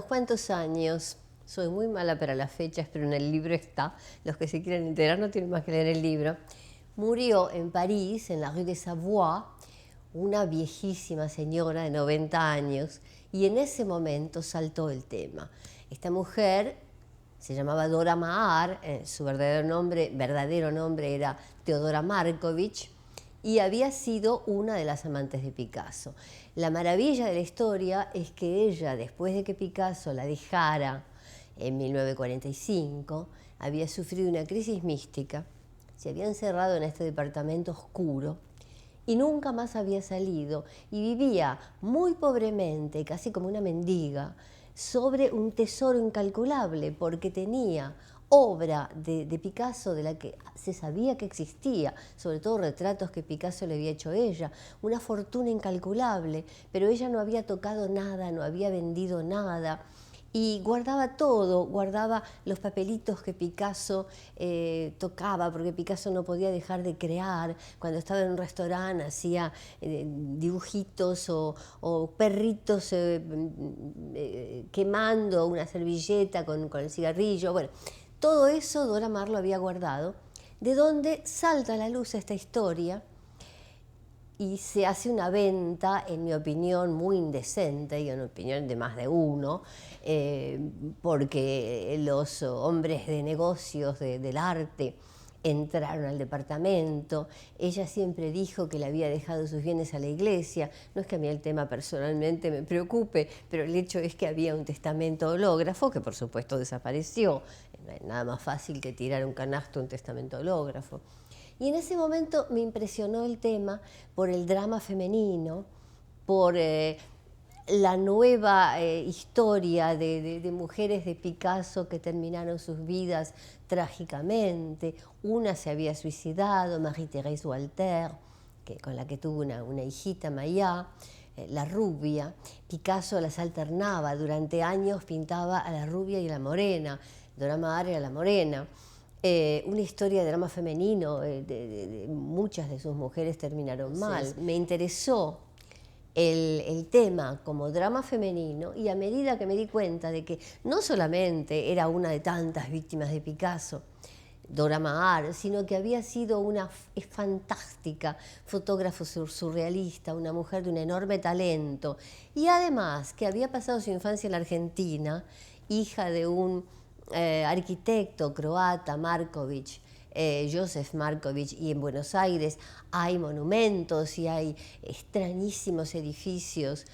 unos cuantos años, soy muy mala para las fechas, pero en el libro está, los que se quieren enterar no tienen más que leer el libro, murió en París, en la rue de Savoie, una viejísima señora de 90 años, y en ese momento saltó el tema. Esta mujer se llamaba Dora Maar, su verdadero nombre era Teodora Markovich, y había sido una de las amantes de Picasso. La maravilla de la historia es que ella, después de que Picasso la dejara en 1945, había sufrido una crisis mística, se había encerrado en este departamento oscuro y nunca más había salido, y vivía muy pobremente, casi como una mendiga, sobre un tesoro incalculable, porque tenía obra de Picasso de la que se sabía que existía, sobre todo retratos que Picasso le había hecho a ella, una fortuna incalculable, pero ella no había tocado nada, no había vendido nada. Y guardaba todo, guardaba los papelitos que Picasso tocaba, porque Picasso no podía dejar de crear. Cuando estaba en un restaurante hacía dibujitos o perritos quemando una servilleta con el cigarrillo. Bueno, todo eso Dora Maar lo había guardado, de donde salta a la luz esta historia y se hace una venta, en mi opinión, muy indecente, y en opinión de más de uno, porque los hombres de negocios del arte entraron al departamento. Ella siempre dijo que le había dejado sus bienes a la iglesia. No es que a mí el tema personalmente me preocupe, pero el hecho es que había un testamento hológrafo, que por supuesto desapareció. No hay nada más fácil que tirar un canasto a un testamento hológrafo. Y en ese momento me impresionó el tema por el drama femenino, por la nueva historia de mujeres de Picasso que terminaron sus vidas trágicamente. Una se había suicidado, Marie-Thérèse Walter, con la que tuvo una hijita, Maya, la rubia. Picasso las alternaba, durante años pintaba a la rubia y a la morena. Dora Maar era la morena. Una historia de drama femenino, muchas de sus mujeres terminaron mal. Me interesó el tema como drama femenino, y a medida que me di cuenta de que no solamente era una de tantas víctimas de Picasso, Dora Maar, sino que había sido una fantástica fotógrafa surrealista, una mujer de un enorme talento, y además que había pasado su infancia en la Argentina, hija de un arquitecto croata, Markovich, Joseph Markovich, y en Buenos Aires hay monumentos y hay extrañísimos edificios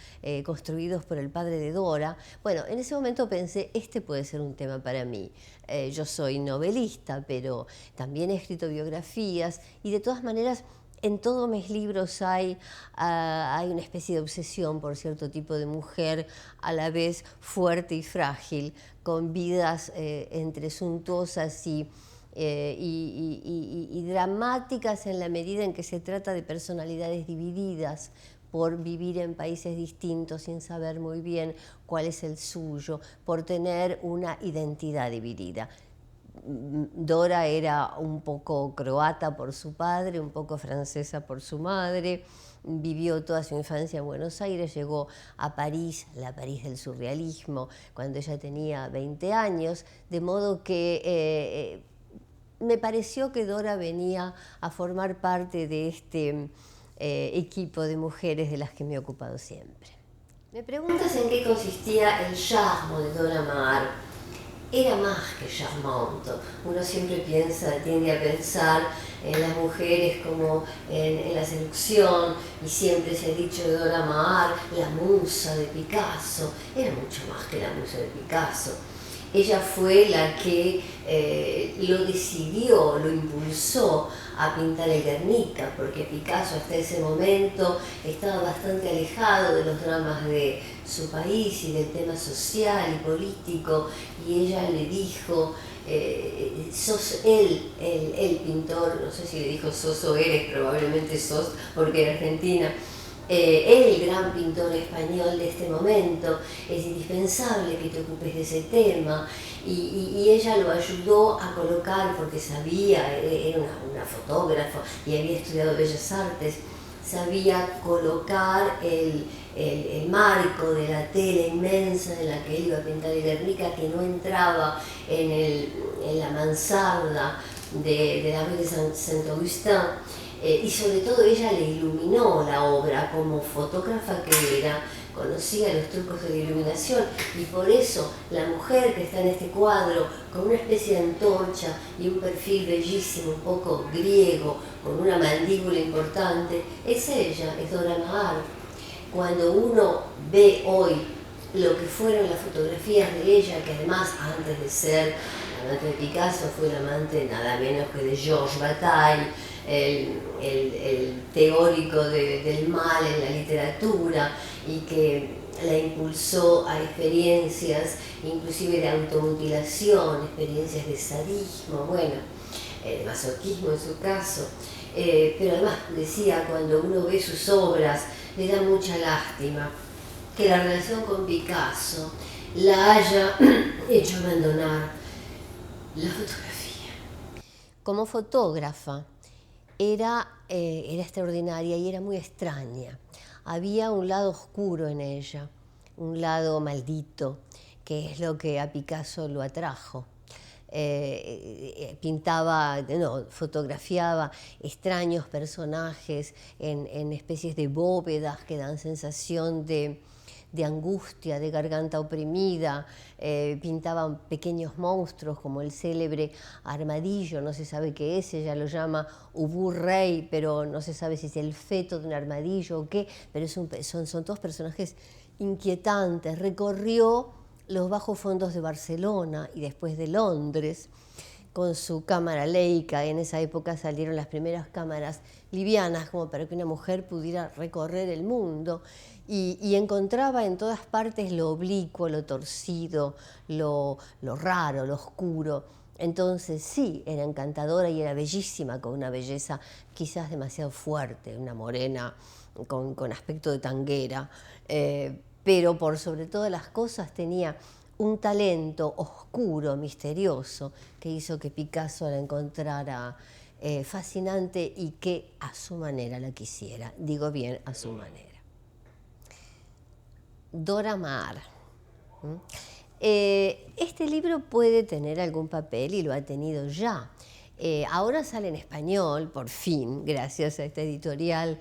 construidos por el padre de Dora. Bueno, en ese momento pensé, este puede ser un tema para mí. Yo soy novelista, pero también he escrito biografías, y de todas maneras en todos mis libros hay una especie de obsesión por cierto tipo de mujer, a la vez fuerte y frágil, con vidas entre suntuosas y dramáticas, en la medida en que se trata de personalidades divididas por vivir en países distintos sin saber muy bien cuál es el suyo, por tener una identidad dividida. Dora era un poco croata por su padre, un poco francesa por su madre, vivió toda su infancia en Buenos Aires, llegó a París, la París del surrealismo, cuando ella tenía 20 años, de modo que me pareció que Dora venía a formar parte de este equipo de mujeres de las que me he ocupado siempre. Me preguntas en qué consistía el charme de Dora Maar. Era más que charmante. Uno siempre tiende a pensar en las mujeres como en la seducción, y siempre se ha dicho de Dora Maar, la musa de Picasso. Era mucho más que la musa de Picasso. Ella fue la que lo decidió, lo impulsó a pintar el Guernica, porque Picasso hasta ese momento estaba bastante alejado de los dramas de su país y del tema social y político, y ella le dijo, sos el pintor, no sé si le dijo sos o eres, probablemente sos, porque era argentina, el gran pintor español de este momento, es indispensable que te ocupes de ese tema, y ella lo ayudó a colocar, porque sabía, era una fotógrafa y había estudiado Bellas Artes, sabía colocar el marco de la tela inmensa en la que él iba a pintar el Guernica, que no entraba en la mansarda de la rue de Saint-Augustin. Y sobre todo ella le iluminó la obra como fotógrafa que era, conocía los trucos de la iluminación, y por eso la mujer que está en este cuadro con una especie de antorcha y un perfil bellísimo, un poco griego, con una mandíbula importante, es ella, es Dora Maar. Cuando uno ve hoy lo que fueron las fotografías de ella, que además antes de ser la amante de Picasso fue la amante nada menos que de Georges Bataille, el teórico del mal en la literatura, y que la impulsó a experiencias inclusive de automutilación, experiencias de sadismo, bueno, de masoquismo en su caso, pero además decía, cuando uno ve sus obras le da mucha lástima que la relación con Picasso la haya hecho abandonar la fotografía. Como fotógrafa era extraordinaria y era muy extraña. Había un lado oscuro en ella, un lado maldito, que es lo que a Picasso lo atrajo. Fotografiaba extraños personajes en especies de bóvedas que dan sensación de angustia, de garganta oprimida, pintaban pequeños monstruos como el célebre armadillo, no se sabe qué es, ella lo llama Ubu Rey, pero no se sabe si es el feto de un armadillo o qué, pero son todos personajes inquietantes. Recorrió los bajos fondos de Barcelona y después de Londres con su cámara Leica. En esa época salieron las primeras cámaras livianas como para que una mujer pudiera recorrer el mundo, y encontraba en todas partes lo oblicuo, lo torcido, lo raro, lo oscuro. Entonces sí, era encantadora y era bellísima, con una belleza quizás demasiado fuerte, una morena con aspecto de tanguera, pero por sobre todas las cosas tenía un talento oscuro, misterioso, que hizo que Picasso la encontrara fascinante y que a su manera la quisiera. Digo bien, a su manera. Dora Maar. Este libro puede tener algún papel y lo ha tenido ya. Ahora sale en español, por fin, gracias a esta editorial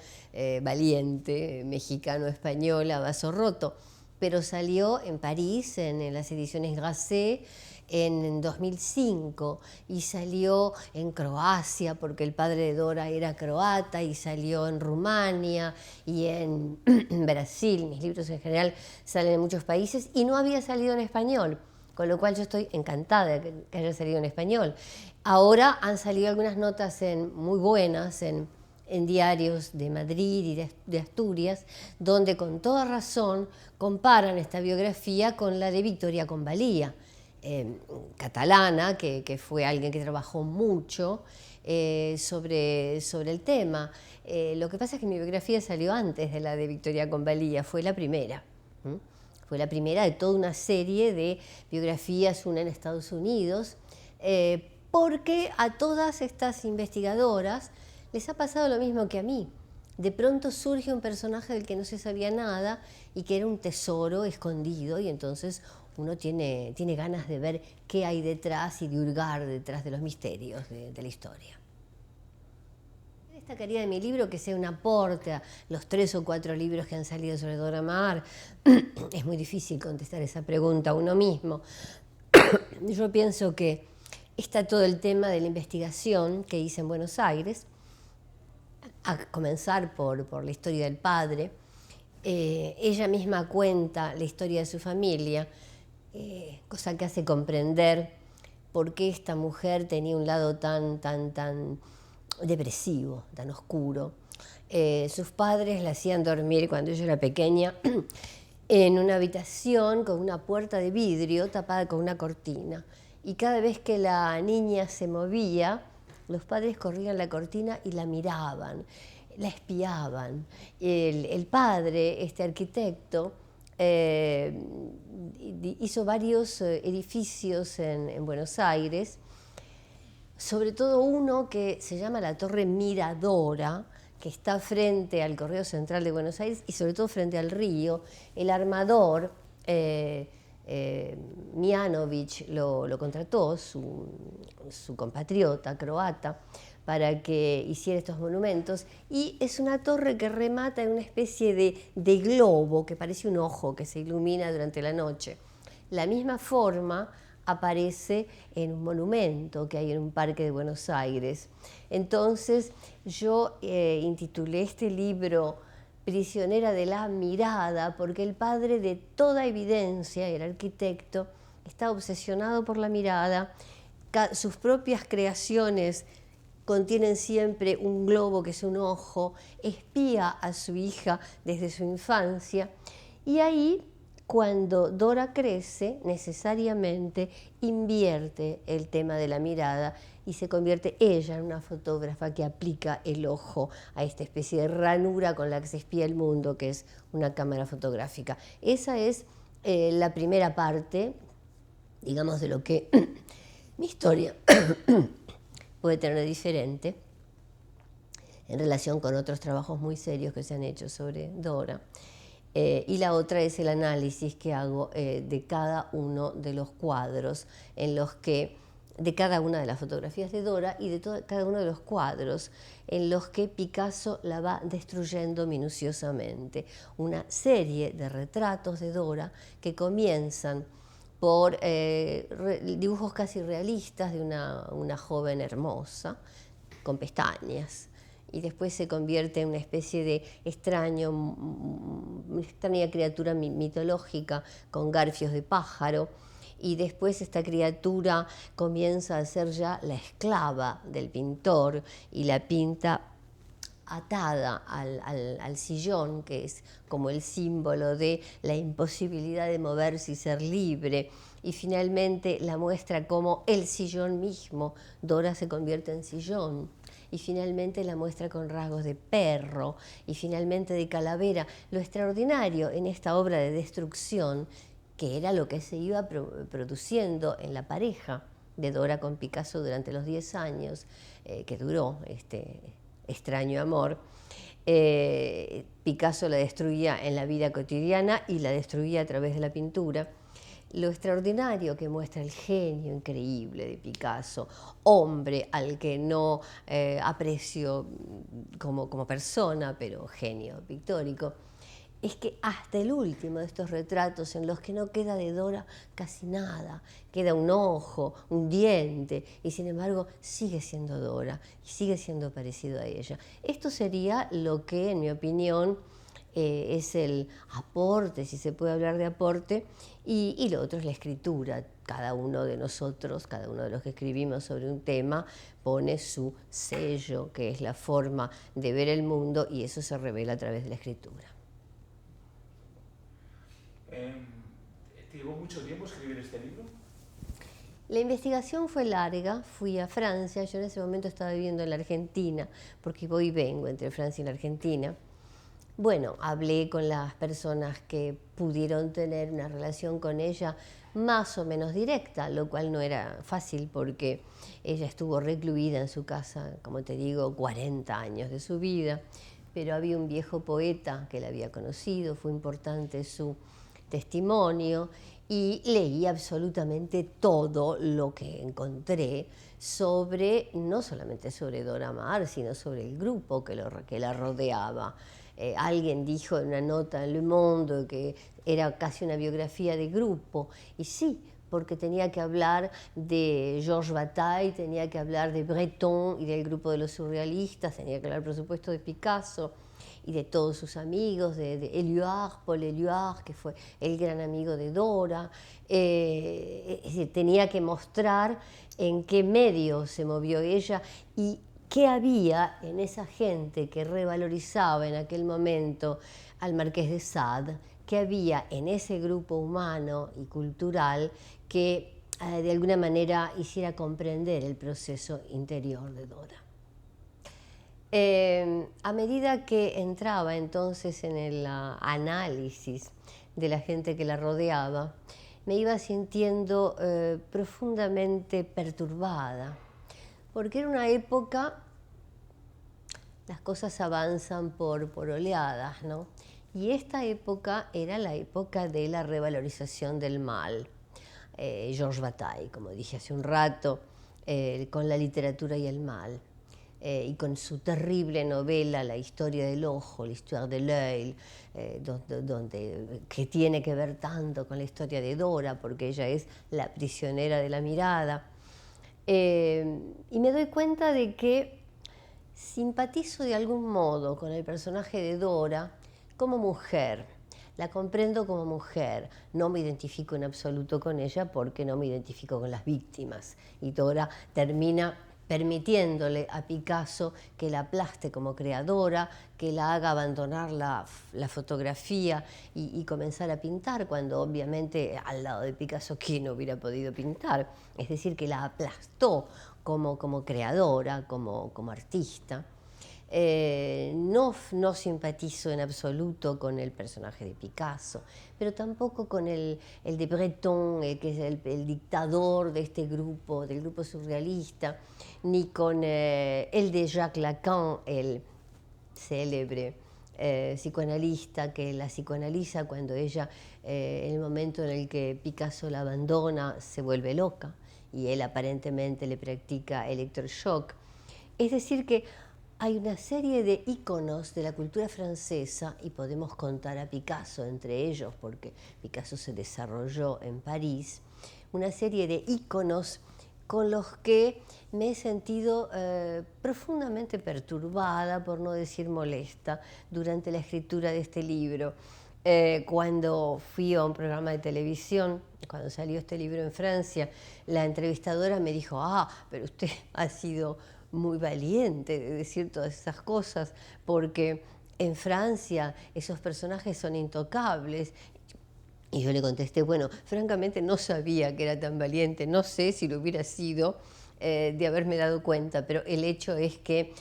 valiente, mexicano-española, Vaso Roto, pero salió en París, en las ediciones Grasset, en 2005, y salió en Croacia, porque el padre de Dora era croata, y salió en Rumania y en Brasil. Mis libros en general salen en muchos países, y no había salido en español, con lo cual yo estoy encantada de que haya salido en español. Ahora han salido algunas notas muy buenas en diarios de Madrid y de Asturias, donde con toda razón comparan esta biografía con la de Victoria Convalía, catalana, que fue alguien que trabajó mucho sobre el tema. Lo que pasa es que mi biografía salió antes de la de Victoria Convalía, fue la primera. Fue la primera de toda una serie de biografías, una en Estados Unidos, porque a todas estas investigadoras les ha pasado lo mismo que a mí. De pronto surge un personaje del que no se sabía nada y que era un tesoro escondido, y entonces uno tiene ganas de ver qué hay detrás y de hurgar detrás de los misterios de la historia. Destacaría de mi libro que sea un aporte a los 3 o 4 libros que han salido sobre Dora Maar. Es muy difícil contestar esa pregunta a uno mismo. Yo pienso que está todo el tema de la investigación que hice en Buenos Aires, a comenzar por la historia del padre. Ella misma cuenta la historia de su familia, cosa que hace comprender por qué esta mujer tenía un lado tan depresivo, tan oscuro. Sus padres la hacían dormir cuando ella era pequeña en una habitación con una puerta de vidrio tapada con una cortina, y cada vez que la niña se movía, los padres corrían la cortina y la miraban, la espiaban. El padre, este arquitecto, hizo varios edificios en Buenos Aires, sobre todo uno que se llama la Torre Miradora, que está frente al Correo Central de Buenos Aires y sobre todo frente al río. El armador, Mijanović, lo contrató, su compatriota croata, para que hiciera estos monumentos, y es una torre que remata en una especie de globo que parece un ojo que se ilumina durante la noche. La misma forma aparece en un monumento que hay en un parque de Buenos Aires. Entonces yo intitulé este libro Prisionera de la mirada, porque el padre de toda evidencia, era arquitecto, está obsesionado por la mirada. Sus propias creaciones contienen siempre un globo que es un ojo, espía a su hija desde su infancia, y ahí, cuando Dora crece, necesariamente invierte el tema de la mirada y se convierte ella en una fotógrafa que aplica el ojo a esta especie de ranura con la que se espía el mundo, que es una cámara fotográfica. Esa es la primera parte, digamos, de lo que mi historia puede tener de diferente en relación con otros trabajos muy serios que se han hecho sobre Dora. Y la otra es el análisis que hago de cada uno de los cuadros, de cada una de las fotografías de Dora y de cada uno de los cuadros en los que Picasso la va destruyendo minuciosamente. Una serie de retratos de Dora que comienzan por dibujos casi realistas de una joven hermosa, con pestañas, y después se convierte en una especie de extraña criatura mitológica con garfios de pájaro, y después esta criatura comienza a ser ya la esclava del pintor y la pinta atada al sillón, que es como el símbolo de la imposibilidad de moverse y ser libre, y finalmente la muestra como el sillón mismo. Dora se convierte en sillón, y finalmente la muestra con rasgos de perro, y finalmente de calavera. Lo extraordinario en esta obra de destrucción, que era lo que se iba produciendo en la pareja de Dora con Picasso durante los 10 años que duró este extraño amor, Picasso la destruía en la vida cotidiana y la destruía a través de la pintura. Lo extraordinario que muestra el genio increíble de Picasso, hombre al que no aprecio como persona, pero genio pictórico, es que hasta el último de estos retratos, en los que no queda de Dora casi nada, queda un ojo, un diente, y sin embargo sigue siendo Dora y sigue siendo parecido a ella. Esto sería lo que, en mi opinión, es el aporte, si se puede hablar de aporte, y lo otro es la escritura. Cada uno de nosotros, cada uno de los que escribimos sobre un tema, pone su sello, que es la forma de ver el mundo, y eso se revela a través de la escritura. ¿Te llevó mucho tiempo escribir este libro? La investigación fue larga. Fui a Francia, yo en ese momento estaba viviendo en la Argentina, porque voy y vengo entre Francia y la Argentina. Bueno, hablé con las personas que pudieron tener una relación con ella más o menos directa, lo cual no era fácil porque ella estuvo recluida en su casa, como te digo, 40 años de su vida, pero había un viejo poeta que la había conocido, fue importante su testimonio, y leí absolutamente todo lo que encontré sobre, no solamente sobre Dora Maar, sino sobre el grupo que la rodeaba. Alguien dijo en una nota en Le Monde que era casi una biografía de grupo, y sí, porque tenía que hablar de Georges Bataille, tenía que hablar de Breton y del grupo de los surrealistas, tenía que hablar, por supuesto, de Picasso y de todos sus amigos, de Éluard, Paul Éluard, que fue el gran amigo de Dora. Es decir, tenía que mostrar en qué medio se movió ella y qué había en esa gente que revalorizaba en aquel momento al Marqués de Sade, qué había en ese grupo humano y cultural que de alguna manera hiciera comprender el proceso interior de Dora. A medida que entraba entonces en el análisis de la gente que la rodeaba, me iba sintiendo profundamente perturbada, porque era una época las cosas avanzan por oleadas, ¿no? Y esta época era la época de la revalorización del mal. Georges Bataille, como dije hace un rato, con la literatura y el mal. Y con su terrible novela La historia del ojo, l'histoire de l'œil, que tiene que ver tanto con la historia de Dora, porque ella es la prisionera de la mirada. Y me doy cuenta de que simpatizo de algún modo con el personaje de Dora como mujer. La comprendo como mujer, no me identifico en absoluto con ella porque no me identifico con las víctimas. Y Dora termina permitiéndole a Picasso que la aplaste como creadora, que la haga abandonar la fotografía y comenzar a pintar, cuando obviamente al lado de Picasso, ¿quién hubiera podido pintar? Es decir, que la aplastó como creadora, como artista. No simpatizo en absoluto con el personaje de Picasso, pero tampoco con el de Breton, que es el dictador de este grupo, del grupo surrealista, ni con el de Jacques Lacan, el célebre psicoanalista que la psicoanaliza cuando ella, en el momento en el que Picasso la abandona, se vuelve loca y él aparentemente le practica electroshock. Es decir que hay una serie de íconos de la cultura francesa, y podemos contar a Picasso entre ellos, porque Picasso se desarrolló en París, una serie de íconos con los que me he sentido profundamente perturbada, por no decir molesta, durante la escritura de este libro. Cuando fui a un programa de televisión, cuando salió este libro en Francia, la entrevistadora me dijo: pero usted ha sido muy valiente de decir todas esas cosas, porque en Francia esos personajes son intocables. Y yo le contesté, bueno, francamente no sabía que era tan valiente, no sé si lo hubiera sido de haberme dado cuenta, pero el hecho es que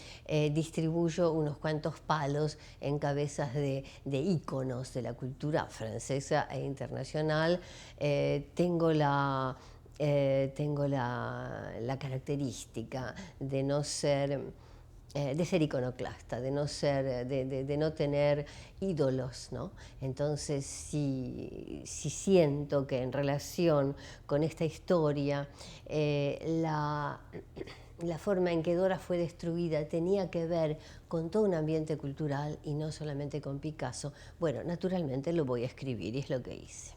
distribuyo unos cuantos palos en cabezas de íconos de la cultura francesa e internacional. Tengo la característica de no ser iconoclasta, de no tener ídolos, ¿no? Entonces, si siento que en relación con esta historia la forma en que Dora fue destruida tenía que ver con todo un ambiente cultural y no solamente con Picasso, bueno, naturalmente lo voy a escribir y es lo que hice.